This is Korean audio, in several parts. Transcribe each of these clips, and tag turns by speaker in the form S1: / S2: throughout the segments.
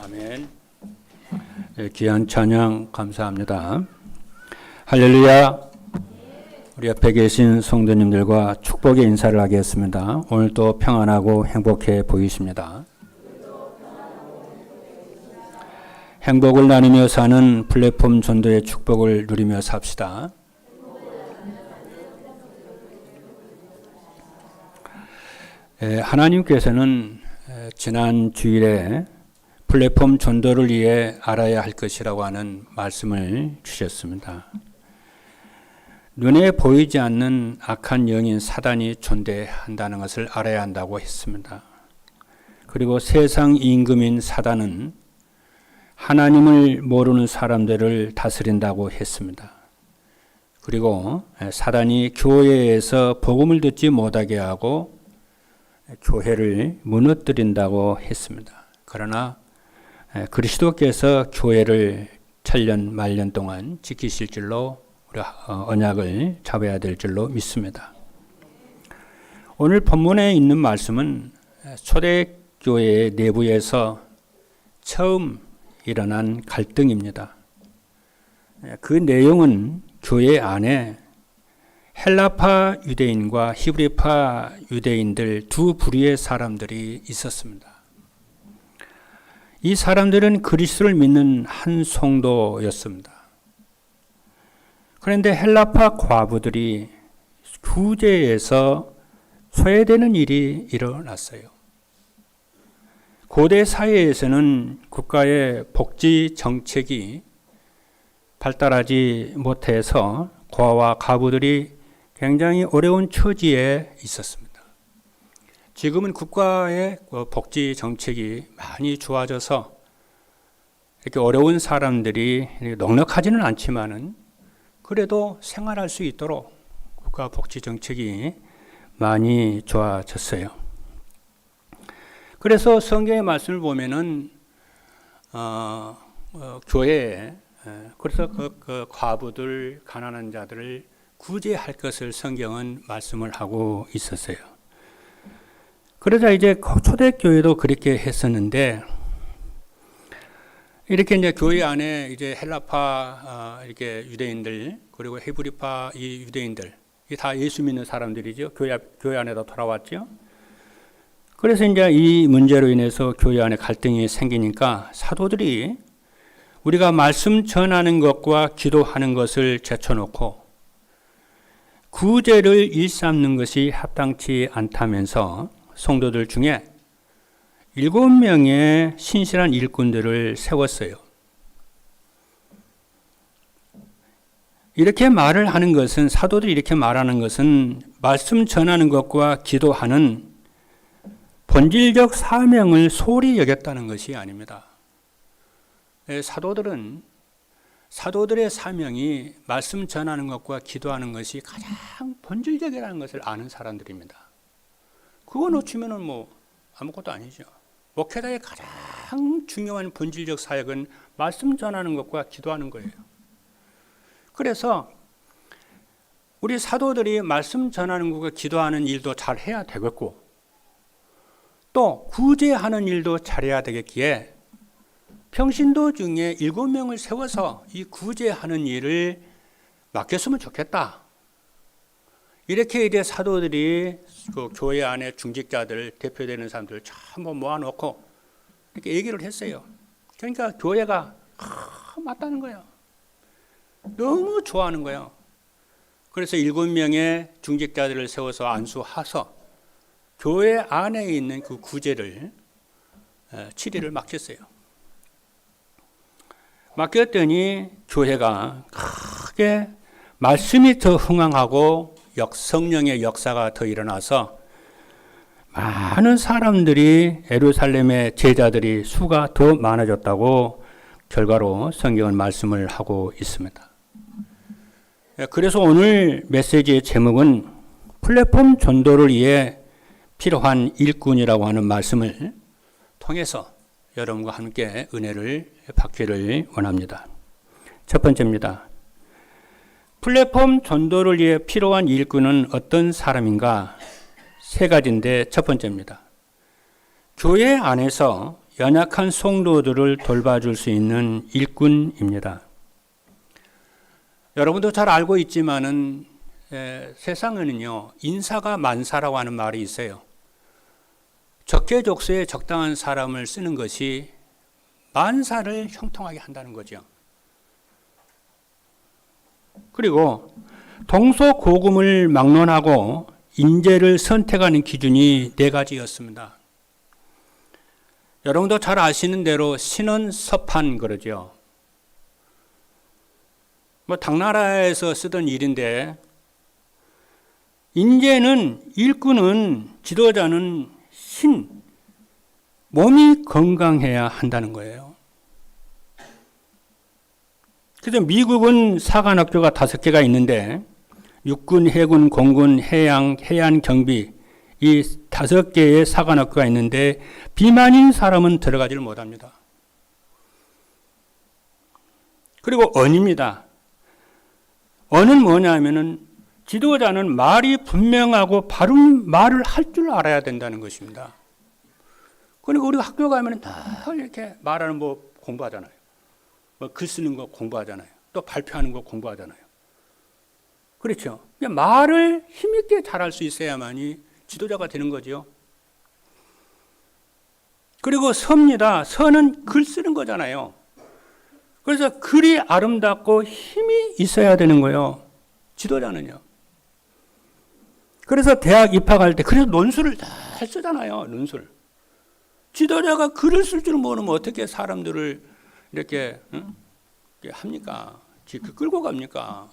S1: 아멘. 귀한 찬양 감사합니다. 할렐루야. 우리 옆에 계신 성도님들과 축복의 인사를 하겠습니다. 오늘도 평안하고 행복해 보이십니다. 행복을 나누며 사는 플랫폼 전도의 축복을 누리며 삽시다. 하나님께서는 지난 주일에 플랫폼 전도를 위해 알아야 할 것이라고 하는 말씀을 주셨습니다. 눈에 보이지 않는 악한 영인 사단이 존재한다는 것을 알아야 한다고 했습니다. 그리고 세상 임금인 사단은 하나님을 모르는 사람들을 다스린다고 했습니다. 그리고 사단이 교회에서 복음을 듣지 못하게 하고 교회를 무너뜨린다고 했습니다. 그러나 그리스도께서 교회를 천년 만년 동안 지키실 줄로 우리 언약을 잡아야 될 줄로 믿습니다. 오늘 본문에 있는 말씀은 초대교회 내부에서 처음 일어난 갈등입니다. 그 내용은 교회 안에 헬라파 유대인과 히브리파 유대인들 두 부류의 사람들이 있었습니다. 이 사람들은 그리스도를 믿는 한 성도였습니다. 그런데 헬라파 과부들이 구제에서 소외되는 일이 일어났어요. 고대 사회에서는 국가의 복지 정책이 발달하지 못해서 고아와 가부들이 굉장히 어려운 처지에 있었습니다. 지금은 국가의 복지 정책이 많이 좋아져서 이렇게 어려운 사람들이 넉넉하지는 않지만은 그래도 생활할 수 있도록 국가 복지 정책이 많이 좋아졌어요. 그래서 성경의 말씀을 보면은 교회에 그래서 그 과부들, 가난한 자들을 구제할 것을 성경은 말씀을 하고 있었어요. 그러자 이제 초대교회도 그렇게 했었는데, 이렇게 이제 교회 안에 이제 헬라파 이렇게 유대인들 그리고 히브리파 이 유대인들 이게 다 예수 믿는 사람들이죠. 교회 안에도 돌아왔죠. 그래서 이제 이 문제로 인해서 교회 안에 갈등이 생기니까 사도들이 우리가 말씀 전하는 것과 기도하는 것을 제쳐놓고 구제를 일삼는 것이 합당치 않다면서 성도들 중에 7명의 신실한 일꾼들을 세웠어요. 이렇게 말을 하는 것은, 사도들이 이렇게 말하는 것은 말씀 전하는 것과 기도하는 본질적 사명을 소홀히 여겼다는 것이 아닙니다. 사도들의 사명이 말씀 전하는 것과 기도하는 것이 가장 본질적이라는 것을 아는 사람들입니다. 그거 놓치면은 뭐 아무것도 아니죠. 목회자의 가장 중요한 본질적 사역은 말씀 전하는 것과 기도하는 거예요. 그래서 우리 사도들이 말씀 전하는 것과 기도하는 일도 잘 해야 되겠고 또 구제하는 일도 잘해야 되겠기에 평신도 중에 7명을 세워서 이 구제하는 일을 맡겼으면 좋겠다. 이렇게 이제 사도들이 그 교회 안에 중직자들, 대표되는 사람들을 전부 모아놓고 이렇게 얘기를 했어요. 그러니까 교회가 맞다는 거예요. 너무 좋아하는 거예요. 그래서 7명의 중직자들을 세워서 안수해서 교회 안에 있는 그 구제를 치리를 맡겼어요. 맡겼더니 교회가 크게 말씀이 더 흥황하고 성령의 역사가 더 일어나서 많은 사람들이 예루살렘의 제자들이 수가 더 많아졌다고 결과로 성경은 말씀을 하고 있습니다. 그래서 오늘 메시지의 제목은 플랫폼 전도를 위해 필요한 일꾼이라고 하는 말씀을 통해서 여러분과 함께 은혜를 받기를 원합니다. 첫 번째입니다. 플랫폼 전도를 위해 필요한 일꾼은 어떤 사람인가? 세 가지인데 첫 번째입니다. 교회 안에서 연약한 성도들을 돌봐줄 수 있는 일꾼입니다. 여러분도 잘 알고 있지만은 세상에는요, 인사가 만사라고 하는 말이 있어요. 적재적소에 적당한 사람을 쓰는 것이 만사를 형통하게 한다는 거죠. 그리고 동서고금을 막론하고 인재를 선택하는 기준이 4가지였습니다. 여러분도 잘 아시는 대로 신원섭한 그러죠. 당나라에서 쓰던 일인데, 인재는, 일꾼은, 지도자는 몸이 건강해야 한다는 거예요. 그래서 미국은 사관학교가 5개가 있는데, 육군, 해군, 공군, 해안 경비, 이 5개의 사관학교가 있는데 비만인 사람은 들어가지를 못합니다. 그리고 언입니다. 언은 뭐냐면은 지도자는 말이 분명하고 바른 말을 할 줄 알아야 된다는 것입니다. 그리고 우리가 학교 가면 늘 이렇게 말하는 거 공부하잖아요. 글 쓰는 거 공부하잖아요. 또 발표하는 거 공부하잖아요. 그렇죠. 말을 힘있게 잘할 수 있어야만이 지도자가 되는 거죠. 그리고 서입니다. 서는 글 쓰는 거잖아요. 그래서 글이 아름답고 힘이 있어야 되는 거예요. 지도자는요. 그래서 대학 입학할 때 그래서 논술을 잘 쓰잖아요. 논술. 지도자가 글을 쓸 줄 모르면 어떻게 사람들을 이렇게 합니까? 끌고 갑니까?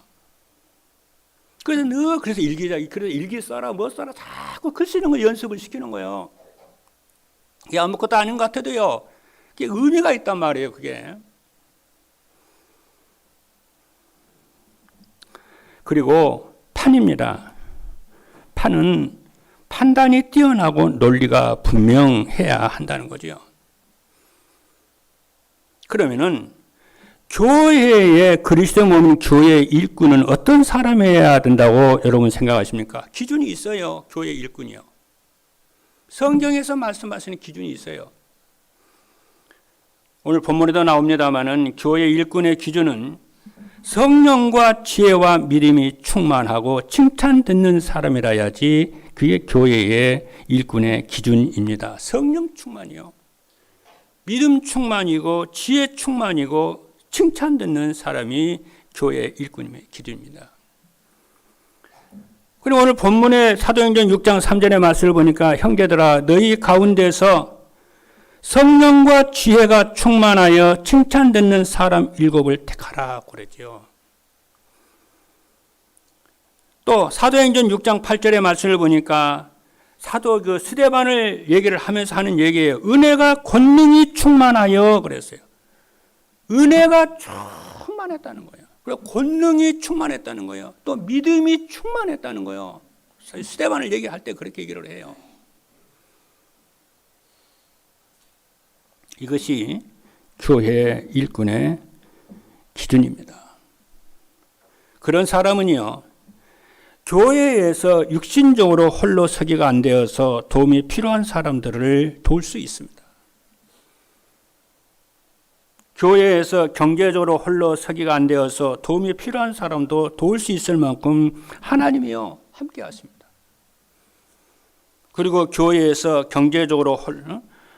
S1: 그래서 일기 써라, 뭐 써라, 자꾸 글 쓰는 거 연습을 시키는 거예요. 이게 아무것도 아닌 것 같아도요, 그게 의미가 있단 말이에요, 그게. 그리고 판입니다. 판은 판단이 뛰어나고 논리가 분명해야 한다는 거죠. 그러면은, 교회의 그리스도의 몸인 교회의 일꾼은 어떤 사람이어야 된다고 여러분 생각하십니까? 기준이 있어요. 교회 일꾼이요. 성경에서 말씀하시는 기준이 있어요. 오늘 본문에도 나옵니다마는 교회 일꾼의 기준은 성령과 지혜와 믿음이 충만하고 칭찬 듣는 사람이라야지 그게 교회의 일꾼의 기준입니다. 성령 충만이요. 믿음 충만이고 지혜 충만이고 칭찬 듣는 사람이 교회 일꾼의 기준입니다. 그리고 오늘 본문의 사도행전 6장 3절의 말씀을 보니까 형제들아 너희 가운데서 성령과 지혜가 충만하여 칭찬 듣는 사람 7을 택하라 그러죠. 또 사도행전 6장 8절의 말씀을 보니까 사도 스데반을 얘기를 하면서 하는 얘기예요. 은혜가 권능이 충만하여 그랬어요. 은혜가 충만했다는 거예요. 그리고 권능이 충만했다는 거예요. 또 믿음이 충만했다는 거예요. 스데반을 얘기할 때 그렇게 얘기를 해요. 이것이 교회 일꾼의 기준입니다. 그런 사람은요, 교회에서 육신적으로 홀로 서기가 안 되어서 도움이 필요한 사람들을 도울 수 있습니다. 교회에서 경제적으로 홀로 서기가 안 되어서 도움이 필요한 사람도 도울 수 있을 만큼 하나님이요 함께 하십니다. 그리고 교회에서 경제적으로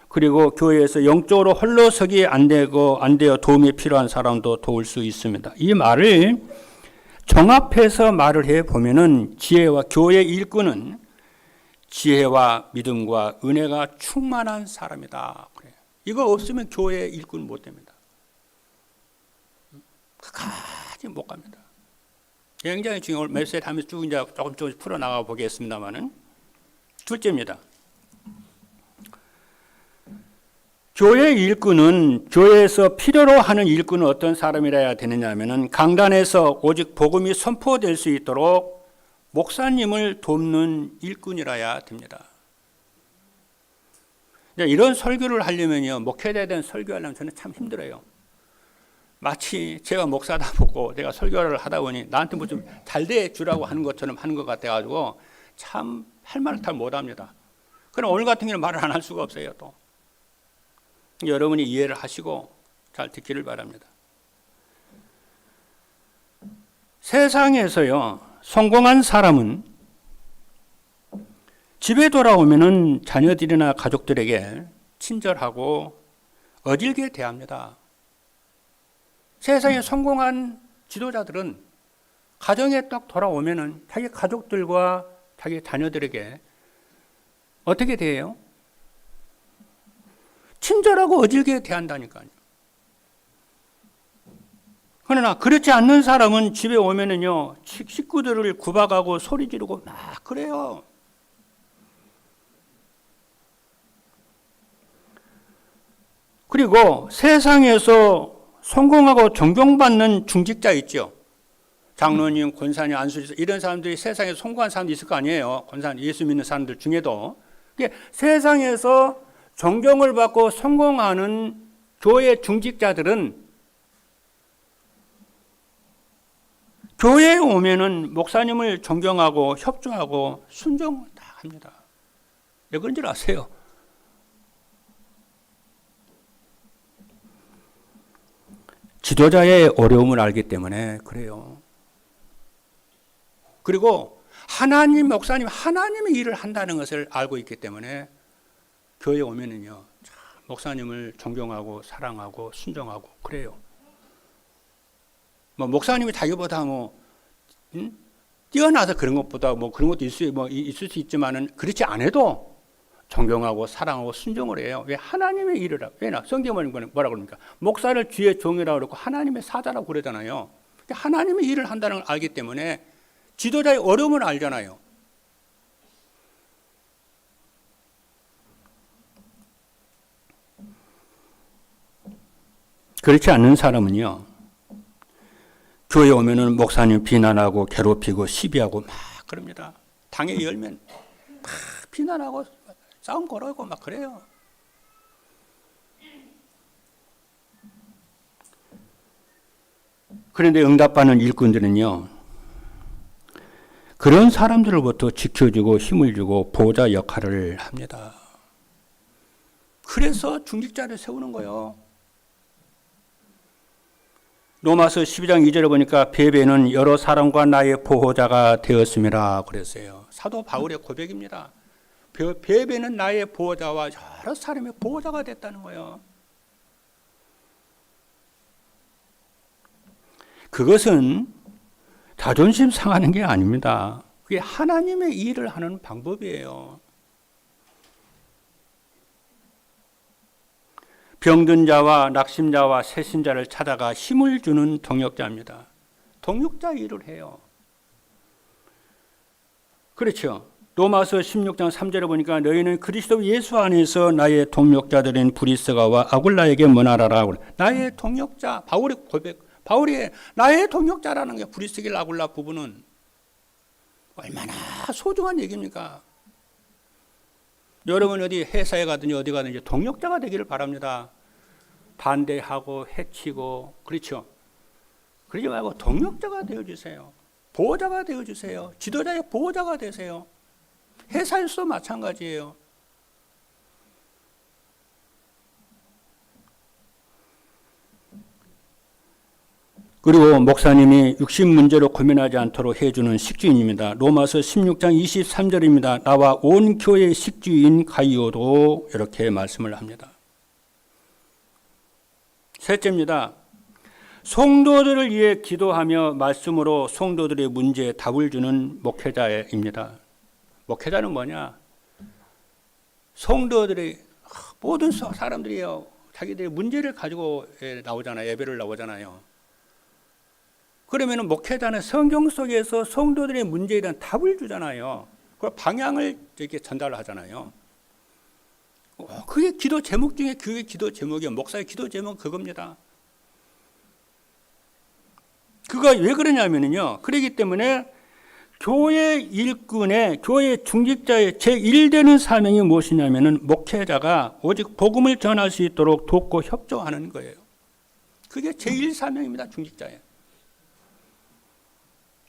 S1: 그리고 교회에서 영적으로 홀로 서기 안 되어 도움이 필요한 사람도 도울 수 있습니다. 이 말을 종합해서 말을 해 보면은 지혜와 교회 일꾼은 지혜와 믿음과 은혜가 충만한 사람이다. 그래요. 이거 없으면 교회 일꾼 못 됩니다. 끝까지 못 갑니다. 굉장히 중요한 메시지 하면서 쭉 이제 조금 풀어 나가 보겠습니다만은 둘째입니다. 교회 일꾼은 교회에서 필요로 하는 일꾼은 어떤 사람이라야 되느냐 하면은 강단에서 오직 복음이 선포될 수 있도록 목사님을 돕는 일꾼이라야 됩니다. 이런 설교를 하려면요, 목회자에 대한 설교하려면 저는 참 힘들어요. 마치 제가 목사다 보고 내가 설교를 하다 보니 나한테 뭐 좀 잘 돼 주라고 하는 것처럼 하는 것 같아가지고 참 할 말을 잘 못합니다. 그럼 오늘 같은 경우는 말을 안 할 수가 없어요. 또 여러분이 이해를 하시고 잘 듣기를 바랍니다. 세상에서요, 성공한 사람은 집에 돌아오면은 자녀들이나 가족들에게 친절하고 어질게 대합니다. 세상에 성공한 지도자들은 가정에 딱 돌아오면은 자기 가족들과 자기 자녀들에게 어떻게 대해요? 친절하고 어질게 대한다니까요. 그러나 그렇지 않는 사람은 집에 오면은요, 식구들을 구박하고 소리 지르고 막 그래요. 그리고 세상에서 성공하고 존경받는 중직자 있죠. 장로님, 권사님, 안수리사 이런 사람들이 세상에 성공한 사람도 있을 거 아니에요. 권사님, 예수 믿는 사람들 중에도. 세상에서 존경을 받고 성공하는 교회 중직자들은 교회에 오면은 목사님을 존경하고 협조하고 순종을 다 합니다. 왜 그런 줄 아세요? 지도자의 어려움을 알기 때문에 그래요. 그리고 하나님, 목사님, 하나님의 일을 한다는 것을 알고 있기 때문에 교회에 오면은요, 목사님을 존경하고 사랑하고 순종하고 그래요. 뭐 목사님이 자기보다 뛰어나서 그런 것보다 그런 것도 있을 수 있지만은 그렇지 않아도 존경하고 사랑하고 순종을 해요. 왜? 하나님의 일을 하고. 왜냐? 성경은 뭐라고 그럽니까? 목사를 주의 종이라고 그러고 하나님의 사자라고 그러잖아요. 하나님의 일을 한다는 걸 알기 때문에 지도자의 어려움을 알잖아요. 그렇지 않는 사람은요, 교회에 오면은 목사님 비난하고 괴롭히고 시비하고 막 그럽니다. 당에 열면 막 비난하고 싸움 걸어오고 막 그래요. 그런데 응답받는 일꾼들은요, 그런 사람들로부터 지켜주고 힘을 주고 보호자 역할을 합니다. 그래서 중직자를 세우는 거예요. 로마서 12장 2절에 보니까 베베는 여러 사람과 나의 보호자가 되었음이라 그랬어요. 사도 바울의 고백입니다. 베베는 나의 보호자와 여러 사람의 보호자가 됐다는 거예요. 그것은 자존심 상하는 게 아닙니다. 그게 하나님의 일을 하는 방법이에요. 병든 자와 낙심자와 새신자를 찾아가 힘을 주는 동역자입니다. 동역자 일을 해요. 그렇죠. 로마서 16장 3절에 보니까 너희는 그리스도 예수 안에서 나의 동역자들인 브리스가와 아굴라에게 문하라라. 나의 동역자, 바울의 고백, 바울이 나의 동역자라는 게 브리스길 아굴라 부부는 얼마나 소중한 얘기입니까? 여러분 어디 회사에 가든지 어디 가든지 동역자가 되기를 바랍니다. 반대하고 해치고 그렇죠. 그러지 말고 동역자가 되어주세요. 보호자가 되어주세요. 지도자의 보호자가 되세요. 회사에서도 마찬가지예요. 그리고 목사님이 육신 문제로 고민하지 않도록 해주는 식주인입니다. 로마서 16장 23절입니다. 나와 온 교회의 식주인 가이오도 이렇게 말씀을 합니다. 셋째입니다. 성도들을 위해 기도하며 말씀으로 성도들의 문제에 답을 주는 목회자입니다. 목회자는 뭐냐? 성도들의 모든 사람들이요, 자기들의 문제를 가지고 나오잖아요. 예배를 나오잖아요. 그러면 목회자는 성경 속에서 성도들의 문제에 대한 답을 주잖아요. 그 방향을 이렇게 전달하잖아요. 그게 기도 제목 중에 그게 기도 제목이에요. 목사의 기도 제목은 그겁니다. 그가 왜 그러냐면요. 그렇기 때문에 교회 일꾼의 교회 중직자의 제1되는 사명이 무엇이냐면은 목회자가 오직 복음을 전할 수 있도록 돕고 협조하는 거예요. 그게 제1 사명입니다. 중직자의.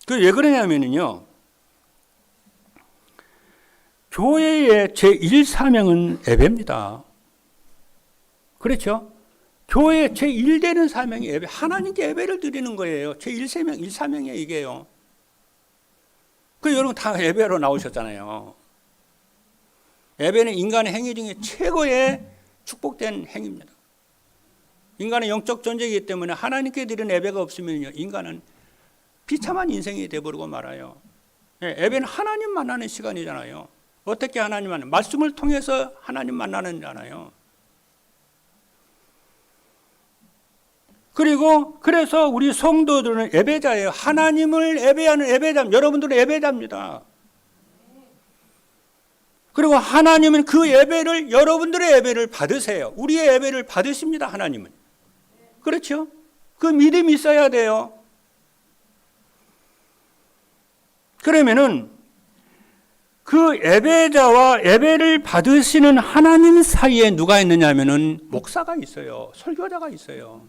S1: 그 왜 그러냐면요. 교회의 제1 사명은 예배입니다. 그렇죠? 교회의 제1되는 사명이 예배, 하나님께 예배를 드리는 거예요. 제1사명, 1사명이에요, 이게요. 그 여러분 다 예배로 나오셨잖아요. 예배는 인간의 행위 중에 최고의 축복된 행위입니다. 인간의 영적 존재이기 때문에 하나님께 드리는 예배가 없으면요, 인간은 비참한 인생이 되어버리고 말아요. 예배는 하나님 만나는 시간이잖아요. 어떻게 하나님 만나는? 말씀을 통해서 하나님 만나는 잖아요. 그래서 우리 성도들은 예배자예요. 하나님을 예배하는 예배자, 여러분들은 예배자입니다. 그리고 하나님은 그 예배를, 여러분들의 예배를 받으세요. 우리의 예배를 받으십니다, 하나님은. 그렇죠? 그 믿음이 있어야 돼요. 그러면은 그 예배자와 예배를 받으시는 하나님 사이에 누가 있느냐 하면은 목사가 있어요. 설교자가 있어요.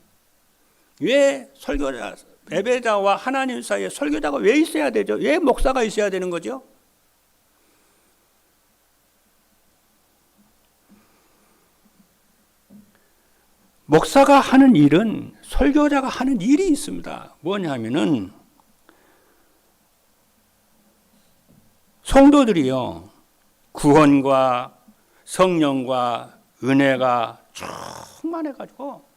S1: 왜 설교자, 예배자와 하나님 사이에 설교자가 왜 있어야 되죠? 왜 목사가 있어야 되는 거죠? 목사가 하는 일은 설교자가 하는 일이 있습니다. 뭐냐면은 성도들이요, 구원과 성령과 은혜가 충만해가지고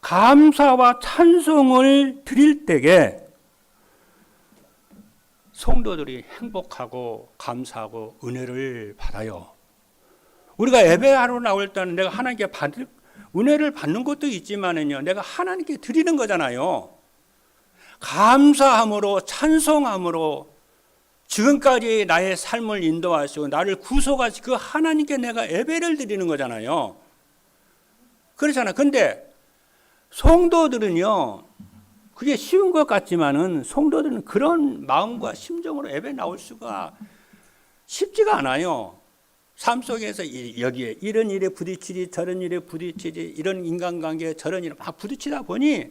S1: 감사와 찬송을 드릴 때에 성도들이 행복하고 감사하고 은혜를 받아요. 우리가 예배하러 나올 때는 내가 하나님께 은혜를 받는 것도 있지만은요, 내가 하나님께 드리는 거잖아요. 감사함으로, 찬송함으로 지금까지 나의 삶을 인도하시고 나를 구속하시고 그 하나님께 내가 예배를 드리는 거잖아요. 그렇잖아요. 근데 성도들은요, 그게 쉬운 것 같지만은 성도들은 그런 마음과 심정으로 예배 나올 수가 쉽지가 않아요. 삶 속에서 여기에 이런 일에 부딪히지 저런 일에 부딪히지, 이런 인간관계에 저런 일에 막 부딪히다 보니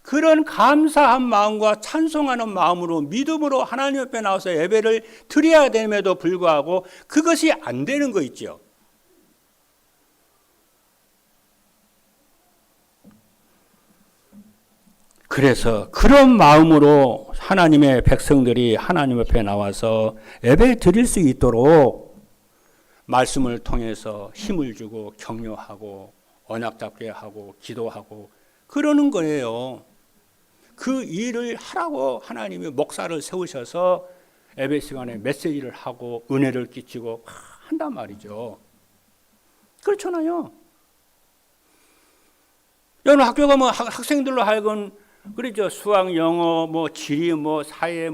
S1: 그런 감사한 마음과 찬송하는 마음으로 믿음으로 하나님 옆에 나와서 예배를 드려야 됨에도 불구하고 그것이 안 되는 거 있죠. 그래서 그런 마음으로 하나님의 백성들이 하나님 옆에 나와서 예배 드릴 수 있도록 말씀을 통해서 힘을 주고 격려하고 언약 잡게 하고 기도하고 그러는 거예요. 그 일을 하라고 하나님이 목사를 세우셔서 예배 시간에 메시지를 하고 은혜를 끼치고 한단 말이죠. 그렇잖아요. 여러분 학교 가면 학생들로 하여금 그렇죠. 수학, 영어, 지리, 사회,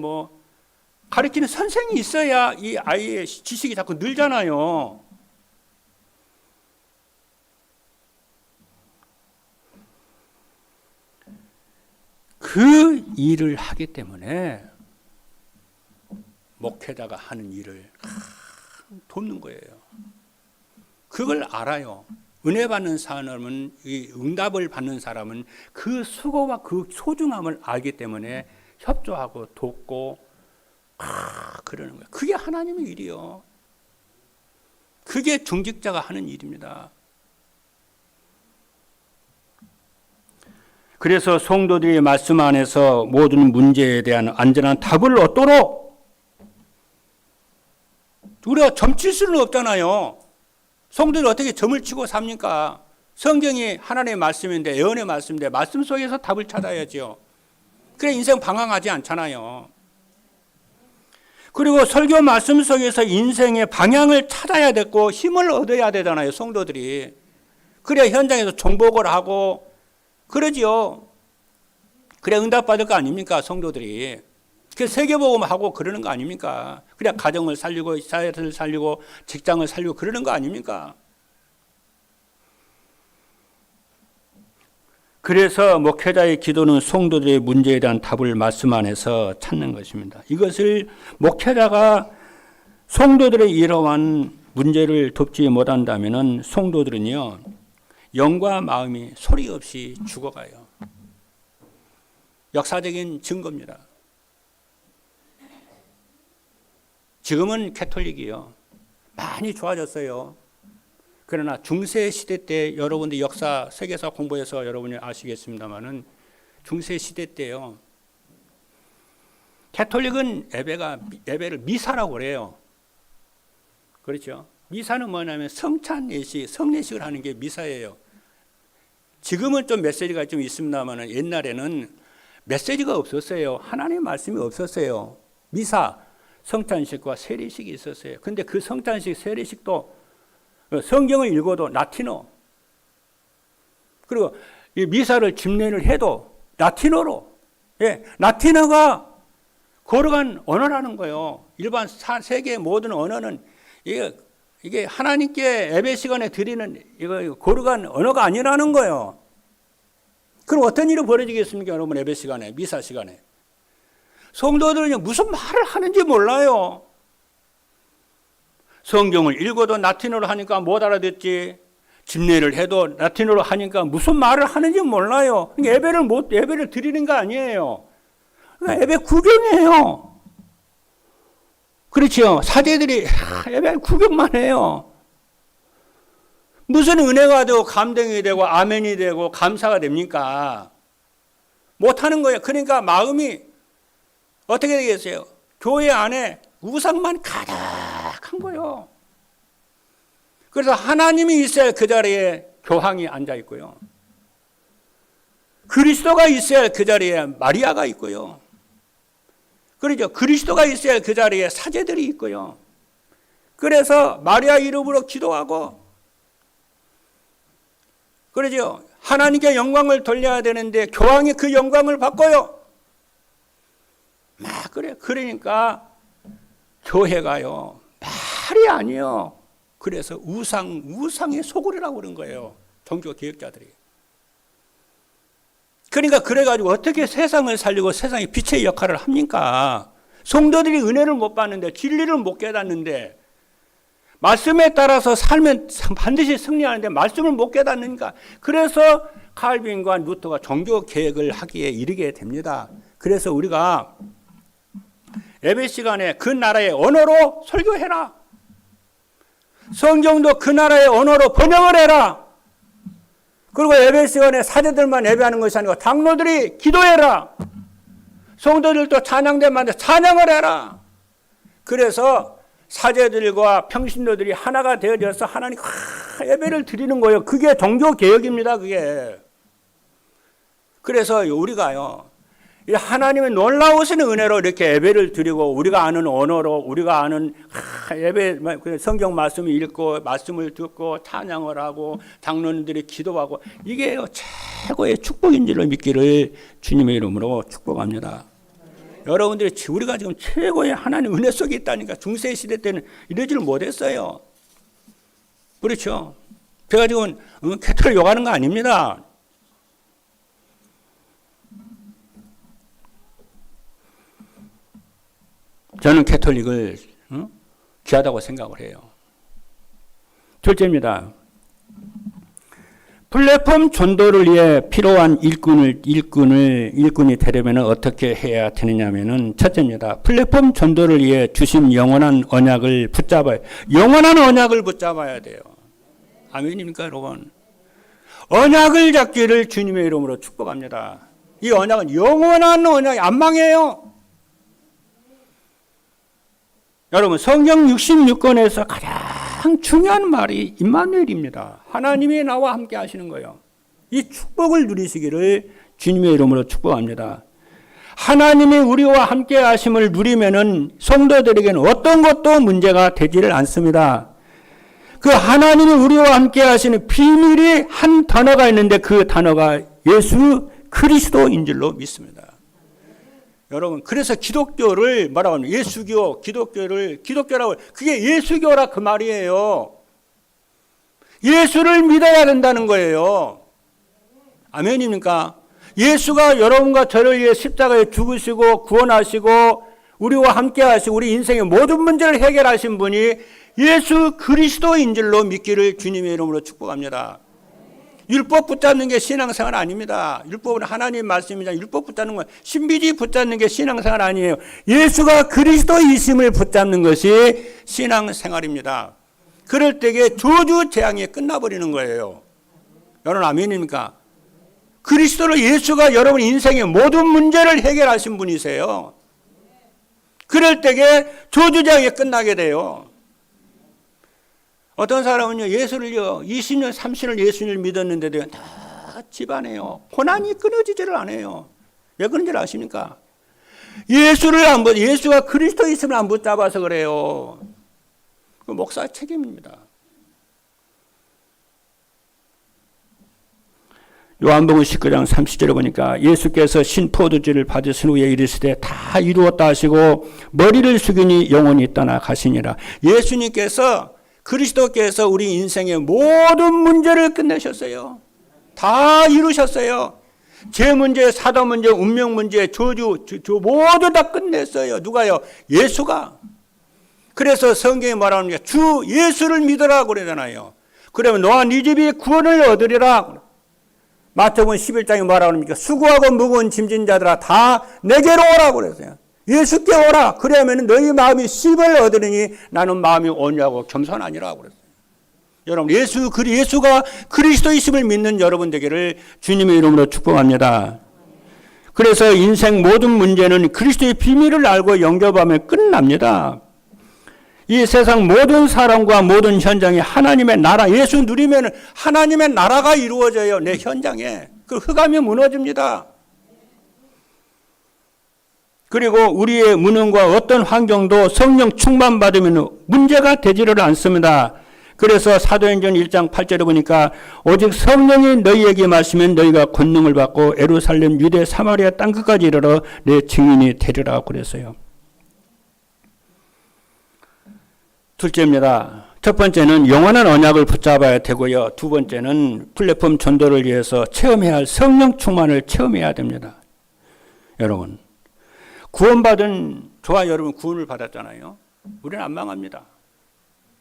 S1: 가르치는 선생이 있어야 이 아이의 지식이 자꾸 늘잖아요. 그 일을 하기 때문에 목회자가 하는 일을 돕는 거예요. 그걸 알아요. 은혜 받는 사람은, 이 응답을 받는 사람은 그 수고와 그 소중함을 알기 때문에 협조하고 돕고 그러는 거예요. 그게 하나님의 일이요. 그게 중직자가 하는 일입니다. 그래서 성도들의 말씀 안에서 모든 문제에 대한 안전한 답을 얻도록 우리가 점칠 수는 없잖아요. 성도들이 어떻게 점을 치고 삽니까? 성경이 하나님의 말씀인데, 예언의 말씀인데 말씀 속에서 답을 찾아야죠. 그래 인생 방황하지 않잖아요. 그리고 설교 말씀 속에서 인생의 방향을 찾아야 되고 힘을 얻어야 되잖아요. 성도들이. 그래야 현장에서 정복을 하고 그러지요. 그래야 응답받을 거 아닙니까? 성도들이. 그래서 세계복음하고 그러는 거 아닙니까? 그래야 가정을 살리고 사회를 살리고 직장을 살리고 그러는 거 아닙니까? 그래서 목회자의 기도는 성도들의 문제에 대한 답을 말씀 안에서 찾는 것입니다. 이것을 목회자가 성도들의 이러한 문제를 돕지 못한다면 성도들은요, 영과 마음이 소리 없이 죽어가요. 역사적인 증거입니다. 지금은 캐톨릭이요. 많이 좋아졌어요. 그러나 중세 시대 때 여러분들 역사 세계사 공부해서 여러분이 아시겠습니다만은 중세 시대 때요. 가톨릭은 예배를 미사라고 그래요. 그렇죠? 미사는 뭐냐면 성찬 예식, 성례식을 하는 게 미사예요. 지금은 좀 메시지가 좀 있습니다만 옛날에는 메시지가 없었어요. 하나님의 말씀이 없었어요. 미사, 성찬식과 세례식이 있었어요. 근데 그 성찬식, 세례식도 성경을 읽어도 라틴어, 그리고 이 미사를 집례를 해도 라틴어로, 예, 라틴어가 거룩한 언어라는 거예요. 일반 세계의 모든 언어는 이게 하나님께 예배 시간에 드리는 이거 거룩한 언어가 아니라는 거예요. 그럼 어떤 일이 벌어지겠습니까, 여러분? 예배 시간에, 미사 시간에 성도들은 무슨 말을 하는지 몰라요. 성경을 읽어도 라틴어로 하니까 못 알아듣지, 집례를 해도 라틴어로 하니까 무슨 말을 하는지 몰라요. 예배를 드리는 거 아니에요. 예배 구경이에요. 그렇죠. 사제들이 예배 구경만 해요. 무슨 은혜가 되고 감동이 되고 아멘이 되고 감사가 됩니까? 못하는 거예요. 그러니까 마음이 어떻게 되겠어요? 교회 안에 우상만 가득한 거예요. 그래서 하나님이 있어야 그 자리에 교황이 앉아 있고요. 그리스도가 있어야 그 자리에 마리아가 있고요. 그렇죠. 그리스도가 있어야 그 자리에 사제들이 있고요. 그래서 마리아 이름으로 기도하고, 그러죠. 하나님께 영광을 돌려야 되는데 교황이 그 영광을 받고요. 그래. 그러니까 교회가요, 말이 아니에요. 그래서 우상의 소굴이라고 그런 거예요. 종교 개혁자들이. 그러니까 그래가지고 어떻게 세상을 살리고 세상의 빛의 역할을 합니까? 성도들이 은혜를 못 받는데, 진리를 못 깨닫는데, 말씀에 따라서 살면 반드시 승리하는데 말씀을 못 깨닫는가. 그래서 칼빈과 루터가 종교 개혁을 하기에 이르게 됩니다. 그래서 우리가 예배 시간에 그 나라의 언어로 설교해라. 성경도 그 나라의 언어로 번역을 해라. 그리고 예배 시간에 사제들만 예배하는 것이 아니고 장로들이 기도해라. 성도들도 찬양대만 찬양을 해라. 그래서 사제들과 평신도들이 하나가 되어져서 하나님 예배를 드리는 거예요. 그게 종교개혁입니다. 그게. 그래서 우리가요, 하나님의 놀라우신 은혜로 이렇게 예배를 드리고 우리가 아는 언어로 우리가 아는 예배 성경 말씀을 읽고 말씀을 듣고 찬양을 하고 장로님들이 기도하고, 이게 최고의 축복인 줄로 믿기를 주님의 이름으로 축복합니다. 여러분들이 우리가 지금 최고의 하나님 은혜 속에 있다니까. 중세 시대 때는 이러지를 못했어요. 그렇죠. 제가 지금 캐톨릭 욕하는 거 아닙니다. 저는 캐톨릭을 귀하다고 생각을 해요. 둘째입니다. 플랫폼 전도를 위해 필요한 일꾼이 되려면 어떻게 해야 되느냐면은, 첫째입니다. 플랫폼 전도를 위해 주신 영원한 언약을 붙잡아야, 영원한 언약을 붙잡아야 돼요. 아멘입니까, 여러분? 언약을 잡기를 주님의 이름으로 축복합니다. 이 언약은 영원한 언약이 안 망해요. 여러분, 성경 66권에서 가장 중요한 말이 임마누엘입니다. 하나님이 나와 함께 하시는 거예요. 이 축복을 누리시기를 주님의 이름으로 축복합니다. 하나님이 우리와 함께 하심을 누리면은 성도들에게는 어떤 것도 문제가 되지를 않습니다. 그 하나님이 우리와 함께 하시는 비밀이 한 단어가 있는데 그 단어가 예수 그리스도인 줄로 믿습니다. 여러분, 그래서 기독교를 뭐라고 하면 예수교, 기독교라고, 그게 예수교라 그 말이에요. 예수를 믿어야 된다는 거예요. 아멘입니까? 예수가 여러분과 저를 위해 십자가에 죽으시고 구원하시고 우리와 함께 하시고 우리 인생의 모든 문제를 해결하신 분이 예수 그리스도인 줄로 믿기를 주님의 이름으로 축복합니다. 율법 붙잡는 게 신앙생활 아닙니다. 율법은 하나님 말씀이잖아요. 율법 붙잡는 건, 신비주의 붙잡는 게 신앙생활 아니에요. 예수가 그리스도이심을 붙잡는 것이 신앙생활입니다. 그럴 때에 저주 재앙이 끝나버리는 거예요. 여러분 아멘입니까? 그리스도로 예수가 여러분 인생의 모든 문제를 해결하신 분이세요. 그럴 때에 저주 재앙이 끝나게 돼요. 어떤 사람은요, 예수를요, 20년, 30년 예수님을 믿었는데도 다 집안에요, 고난이 끊어지지를 않아요. 왜 그런 줄 아십니까? 예수가 그리스도 있음을 안 붙잡아서 그래요. 그 목사 책임입니다. 요한복음 19장 30절에 보니까 예수께서 신포도주를 받으신 후에 이르시되 다 이루었다 하시고 머리를 숙이니 영원히 떠나 가시니라. 예수님께서 그리스도께서 우리 인생의 모든 문제를 끝내셨어요. 다 이루셨어요. 죄 문제, 사도 문제, 운명 문제, 저주 모두 다 끝냈어요. 누가요? 예수가. 그래서 성경이 말하는 게 주 예수를 믿으라 그러잖아요. 그러면 너와 네 집이 구원을 얻으리라. 마태복음 11장에 말하는 수고하고 무거운 짐진 자들아 다 내게로 오라 그랬어요. 예수께 오라. 그러면 너희 마음이 쉼을 얻으리니 나는 마음이 온유하고 겸손하니라 그랬어요. 여러분 예수가 그리스도이심을 믿는 여러분 되기를 주님의 이름으로 축복합니다. 그래서 인생 모든 문제는 그리스도의 비밀을 알고 영접하면 끝납니다. 이 세상 모든 사람과 모든 현장에 하나님의 나라, 예수 누리면 하나님의 나라가 이루어져요. 내 현장에. 그 흑암이 무너집니다. 그리고 우리의 무능과 어떤 환경도 성령 충만 받으면 문제가 되지를 않습니다. 그래서 사도행전 1장 8절에 보니까 오직 성령이 너희에게 마시면 너희가 권능을 받고 예루살렘, 유대, 사마리아 땅끝까지 이르러 내 증인이 되리라 그랬어요. 둘째입니다. 첫 번째는 영원한 언약을 붙잡아야 되고요. 두 번째는 플랫폼 전도를 위해서 체험해야 할 성령 충만을 체험해야 됩니다. 여러분, 구원받은 저와 여러분 구원을 받았잖아요. 우리는 안 망합니다.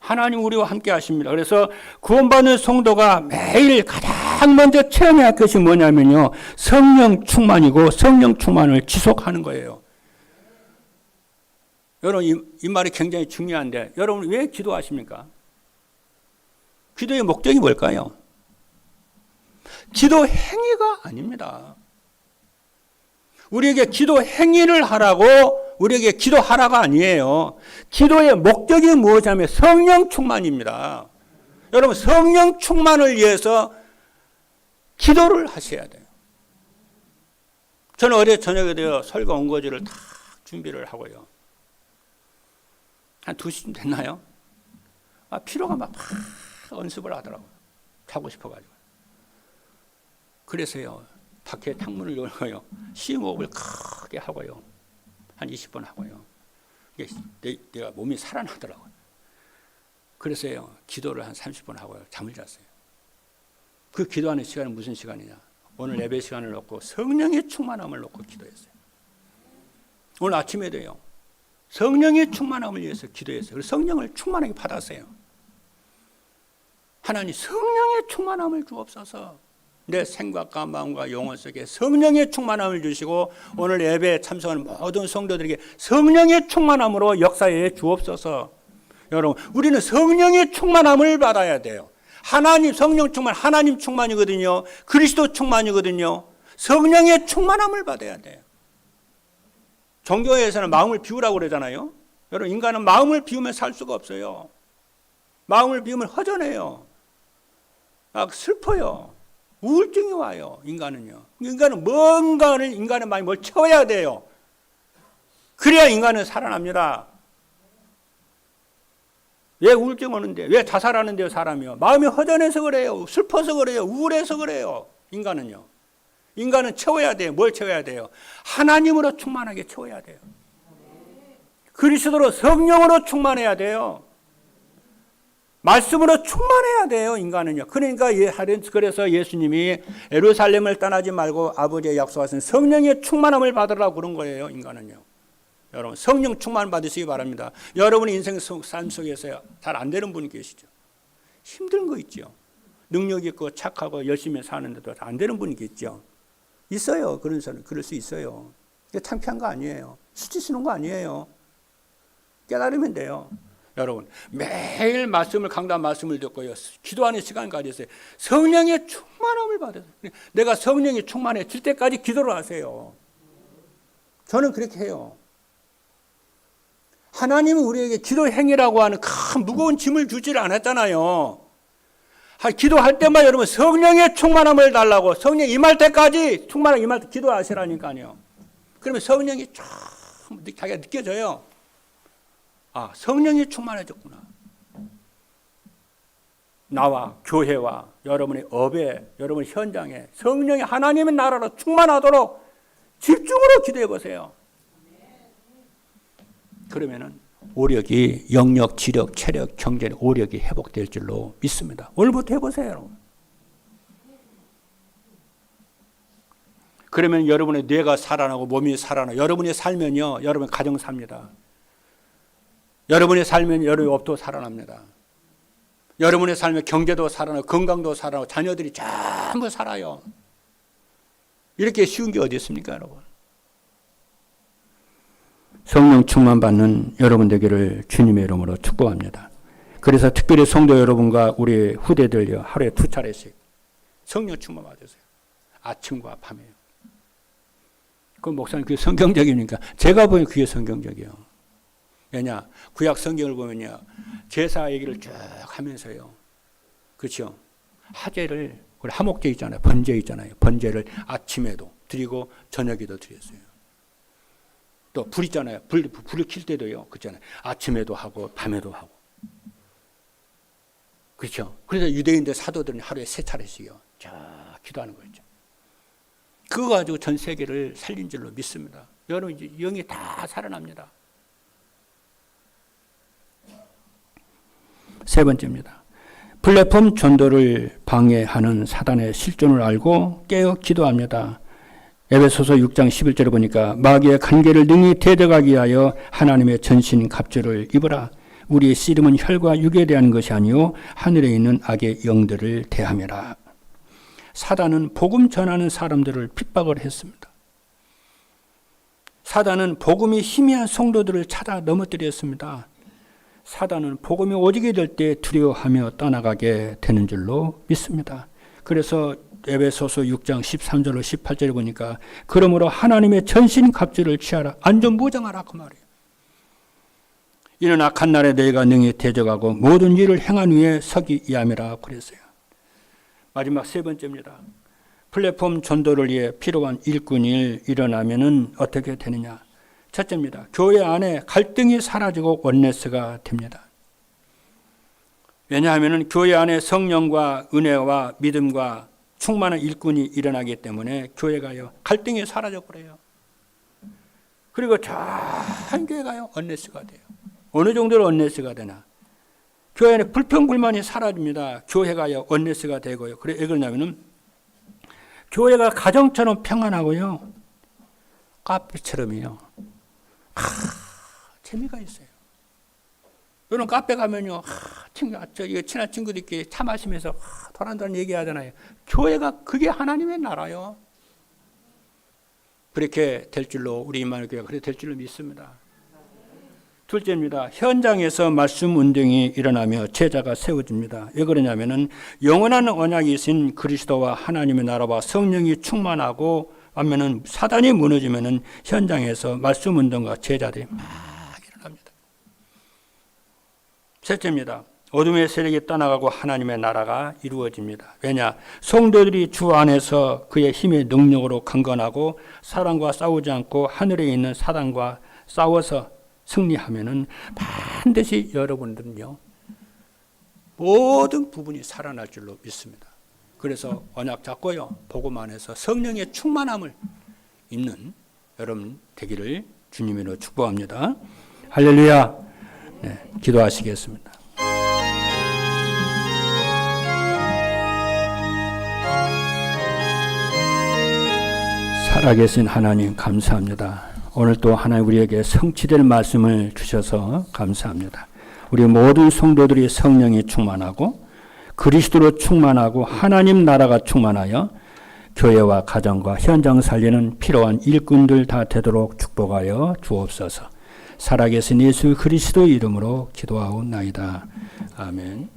S1: 하나님 우리와 함께 하십니다. 그래서 구원받는 성도가 매일 가장 먼저 체험해야 할 것이 뭐냐면요, 성령 충만이고 성령 충만을 지속하는 거예요. 여러분 이 말이 굉장히 중요한데 여러분 왜 기도하십니까? 기도의 목적이 뭘까요? 기도 행위가 아닙니다. 우리에게 기도 행위를 하라고 우리에게 기도하라가 아니에요. 기도의 목적이 무엇이냐면 성령 충만입니다. 여러분 성령 충만을 위해서 기도를 하셔야 돼요. 저는 어제 저녁에 되어 설교 온거지를 다 준비를 하고요. 한 2시쯤 됐나요? 피로가 막 연습을 하더라고요. 자고 싶어가지고. 그래서요, 밖에 창문을 열고요, 심호흡을 크게 하고요, 한 20번 하고요. 이게 내가 몸이 살아나더라고요. 그래서요, 기도를 한 30번 하고요, 잠을 잤어요. 그 기도하는 시간은 무슨 시간이냐? 오늘 예배 시간을 놓고 성령의 충만함을 놓고 기도했어요. 오늘 아침에도요, 성령의 충만함을 위해서 기도했어요. 그래서 성령을 충만하게 받았어요. 하나님 성령의 충만함을 주옵소서. 내 생각과 마음과 영혼 속에 성령의 충만함을 주시고 오늘 예배에 참석하는 모든 성도들에게 성령의 충만함으로 역사해 주옵소서. 여러분 우리는 성령의 충만함을 받아야 돼요. 하나님 성령 충만, 하나님 충만이거든요. 그리스도 충만이거든요. 성령의 충만함을 받아야 돼요. 종교에서는 마음을 비우라고 그러잖아요. 여러분 인간은 마음을 비우면 살 수가 없어요. 마음을 비우면 허전해요. 슬퍼요. 우울증이 와요. 인간은요. 인간은 뭔가를 인간의 마음이 뭘 채워야 돼요. 그래야 인간은 살아납니다. 왜 우울증 오는데? 왜 자살하는데요, 사람이요? 마음이 허전해서 그래요. 슬퍼서 그래요. 우울해서 그래요. 인간은요. 인간은 채워야 돼요. 뭘 채워야 돼요? 하나님으로 충만하게 채워야 돼요. 그리스도로 성령으로 충만해야 돼요. 말씀으로 충만해야 돼요. 인간은요. 그러니까 그래서 예수님이 예루살렘을 떠나지 말고 아버지의 약속하신 성령의 충만함을 받으라고 그런 거예요. 인간은요. 여러분 성령 충만 받으시기 바랍니다. 여러분의 인생 삶 속에서 잘 안 되는 분이 계시죠. 힘든 거 있죠. 능력 있고 착하고 열심히 사는데도 안 되는 분이 있죠. 있어요. 그런 사람, 그럴 수 있어요. 창피한 거 아니에요. 수치스러운 거 아니에요. 깨달으면 돼요. 여러분 매일 말씀을 강단 말씀을 듣고요. 기도하는 시간 가지세요. 성령의 충만함을 받으세요. 내가 성령이 충만해질 때까지 기도를 하세요. 저는 그렇게 해요. 하나님은 우리에게 기도 행위라고 하는 큰 무거운 짐을 주지를 않았잖아요. 기도할 때만 여러분 성령의 충만함을 달라고 성령 임할 때까지 충만함 임할 때 기도하시라니까요. 그러면 성령이 쫙 자기가 느껴져요. 아, 성령이 충만해졌구나. 나와 교회와 여러분의 업에 여러분 현장에 성령이 하나님의 나라로 충만하도록 집중으로 기도해 보세요. 그러면은 오력이 영력, 지력, 체력, 경제력, 오력이 회복될 줄로 믿습니다. 오늘부터 해보세요, 여러분. 그러면 여러분의 뇌가 살아나고 몸이 살아나고 여러분이 살면요, 여러분 가정 삽니다. 여러분이 살면 여러분의 업도 살아납니다. 여러분이 살면 경제도 살아나고 건강도 살아나고 자녀들이 전부 살아요. 이렇게 쉬운 게 어디 있습니까, 여러분? 성령 충만 받는 여러분 되기를 주님의 이름으로 축복합니다. 그래서 특별히 성도 여러분과 우리 후대들요, 하루에 2차례씩 성령 충만 받으세요. 아침과 밤에요. 그 목사님 그게 성경적이니까 제가 보기엔 그게 성경적이에요. 왜냐, 구약 성경을 보면요, 제사 얘기를 쭉 하면서요, 그렇죠? 하제를, 하목제 있잖아요, 번제 있잖아요. 번제를 아침에도 드리고 저녁에도 드렸어요. 또 불 있잖아요. 불을 킬 때도요, 그렇잖아요. 아침에도 하고 밤에도 하고. 그렇죠? 그래서 유대인들 사도들은 하루에 3차례씩요, 자 기도하는 거죠. 그거 가지고 전 세계를 살린 줄로 믿습니다. 여러분 이제 영이 다 살아납니다. 세 번째입니다. 플랫폼 전도를 방해하는 사단의 실존을 알고 깨어 기도합니다. 에베소서 6장 11절을 보니까 마귀의 관계를 능히 대적하기 위하여 하나님의 전신 갑주를 입으라. 우리의 씨름은 혈과 육에 대한 것이 아니요 하늘에 있는 악의 영들을 대함이라. 사단은 복음 전하는 사람들을 핍박을 했습니다. 사단은 복음이 희미한 성도들을 찾아 넘어뜨렸습니다. 사단은 복음이 오지게 될 때 두려워하며 떠나가게 되는 줄로 믿습니다. 그래서 에베소서 6장 13절로 18절에 보니까 그러므로 하나님의 전신 갑주를 취하라. 안전무장하라 그 말이에요. 이는 악한 날에 너희가 능히 대적하고 모든 일을 행한 후에 서기 위함이라 그랬어요. 마지막 세 번째입니다. 플랫폼 전도를 위해 필요한 일꾼이 일어나면은 어떻게 되느냐. 첫째입니다. 교회 안에 갈등이 사라지고 원네스가 됩니다. 왜냐하면 교회 안에 성령과 은혜와 믿음과 충만한 일꾼이 일어나기 때문에 교회가요, 갈등이 사라져버려요. 그리고 전 교회가요, 원네스가 돼요. 어느 정도로 원네스가 되나? 교회 안에 불평불만이 사라집니다. 교회가요, 원네스가 되고요. 그래, 왜 그러냐면은 교회가 가정처럼 평안하고요, 카페처럼이요. 재미가 있어요. 여러분 카페 가면요, 친한 친구들끼리 차 마시면서 도란도란 얘기하잖아요. 교회가 그게 하나님의 나라요. 그렇게 될 줄로 우리 임마누엘 교회가 그렇게 될 줄로 믿습니다. 둘째입니다. 현장에서 말씀 운동이 일어나며 제자가 세워집니다. 왜 그러냐면은 영원한 언약이신 그리스도와 하나님의 나라와 성령이 충만하고 하면은 사단이 무너지면은 현장에서 말씀 운동과 제자들이 막 일어납니다. 셋째입니다. 어둠의 세력이 떠나가고 하나님의 나라가 이루어집니다. 왜냐? 성도들이 주 안에서 그의 힘의 능력으로 강건하고 사단과 싸우지 않고 하늘에 있는 사단과 싸워서 승리하면은 반드시 여러분들은요, 모든 부분이 살아날 줄로 믿습니다. 그래서 언약 잡고요, 복음 안에서 성령의 충만함을 입는 여러분 되기를 주님으로 축복합니다. 할렐루야. 네, 기도하시겠습니다. 살아계신 하나님 감사합니다. 오늘 또 하나님 우리에게 성취될 말씀을 주셔서 감사합니다. 우리 모든 성도들이 성령이 충만하고 그리스도로 충만하고 하나님 나라가 충만하여 교회와 가정과 현장 살리는 필요한 일꾼들 다 되도록 축복하여 주옵소서. 살아계신 예수 그리스도의 이름으로 기도하옵나이다. 아멘.